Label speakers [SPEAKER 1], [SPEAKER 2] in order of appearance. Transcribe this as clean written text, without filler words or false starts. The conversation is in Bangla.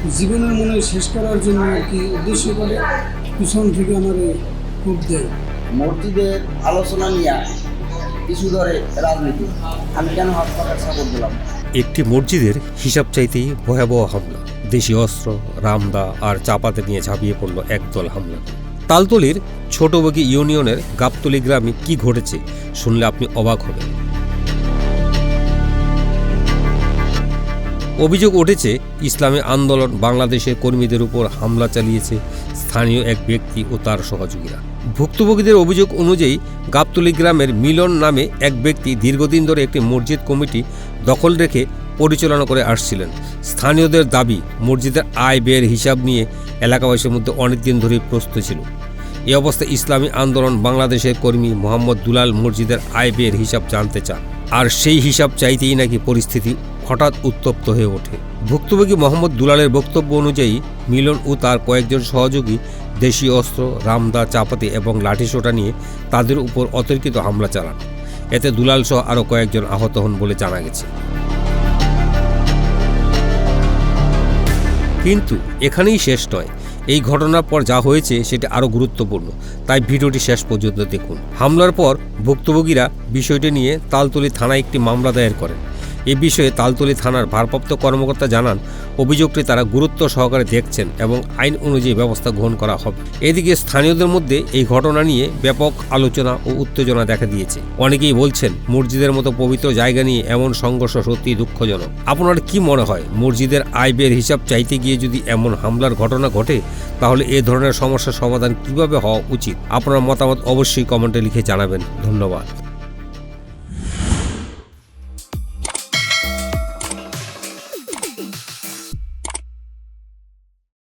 [SPEAKER 1] জীবনের মনে শেষ করার জন্য আর কি উদ্দেশ্য করে পিছন থেকে আমার কূপ দেয়।
[SPEAKER 2] মসজিদের আলোচনা নিয়ে ইস্যু ধরে রাজনীতি, আমি কেন হাত পাখার সাপোর্ট দিলাম?
[SPEAKER 3] একটি মসজিদের হিসাব চাইতেই ভয়াবহ হামলা, দেশীয় অস্ত্র, রামদা আর চাপাতে নিয়ে ঝাঁপিয়ে পড়ল একদল হামলা। তালতলির ছোটবগি ইউনিয়নের গাবতলী গ্রামে কি ঘটেছে শুনলে আপনি অবাক হবেন। অভিযোগ উঠেছে ইসলামী আন্দোলন বাংলাদেশের কর্মীদের উপর হামলা চালিয়েছে স্থানীয় এক ব্যক্তি ও তার সহযোগীরা। ভুক্তভোগীদের অভিযোগ অনুযায়ী গাবতলী গ্রামের মিলন নামে এক ব্যক্তি দীর্ঘদিন ধরে একটি মসজিদ কমিটি দখল রেখে পরিচালনা করে আসছিলেন। স্থানীয়দের দাবি, মসজিদের আয় ব্যয়ের হিসাব নিয়ে এলাকাবাসীর মধ্যে অনেকদিন ধরেই প্রশ্ন ছিল। এই অবস্থায় ইসলামী আন্দোলন বাংলাদেশের কর্মী মোহাম্মদ দুলাল মসজিদের আয় ব্যয়ের হিসাব জানতে চান, আর সেই হিসাব চাইতেই নাকি পরিস্থিতি হঠাৎ উত্তপ্ত হয়ে ওঠে। ভুক্তভোগী মোহাম্মদ দুলালের বক্তব্য অনুযায়ী মিলন ও তার কয়েকজন সহযোগী দেশীয় অস্ত্র, রামদা, চাপাতি এবং লাঠিসোঁটা নিয়ে তাদের উপর অতর্কিত হামলা চালান। এতে দুলাল সহ আরও কয়েকজন আহত হন বলে জানা গেছে। কিন্তু এখানেই শেষ নয়, এই ঘটনার পর যা হয়েছে সেটা আরও গুরুত্বপূর্ণ, তাই ভিডিওটি শেষ পর্যন্ত দেখুন। হামলার পর ভুক্তভোগীরা বিষয়টি নিয়ে তালতলী থানায় একটি মামলা দায়ের করেন। এ বিষয়ে তালতলী থানার ভারপ্রাপ্ত কর্মকর্তা জানান, অভিযোগটি তারা গুরুত্ব সহকারে দেখছেন এবং আইন অনুযায়ী ব্যবস্থা গ্রহণ করা হবে। এদিকে স্থানীয়দের মধ্যে এই ঘটনা নিয়ে ব্যাপক আলোচনা ও উত্তেজনা দেখা দিয়েছে। অনেকেই বলছেন, মসজিদের মতো পবিত্র জায়গা নিয়ে এমন সংঘর্ষ সত্যিই দুঃখজনক। আপনার কি মনে হয়, মসজিদের আয় ব্যয়ের হিসাব চাইতে গিয়ে যদি এমন হামলার ঘটনা ঘটে, তাহলে এ ধরনের সমস্যার সমাধান কিভাবে হওয়া উচিত? আপনার মতামত অবশ্যই কমেন্টে লিখে জানাবেন। ধন্যবাদ।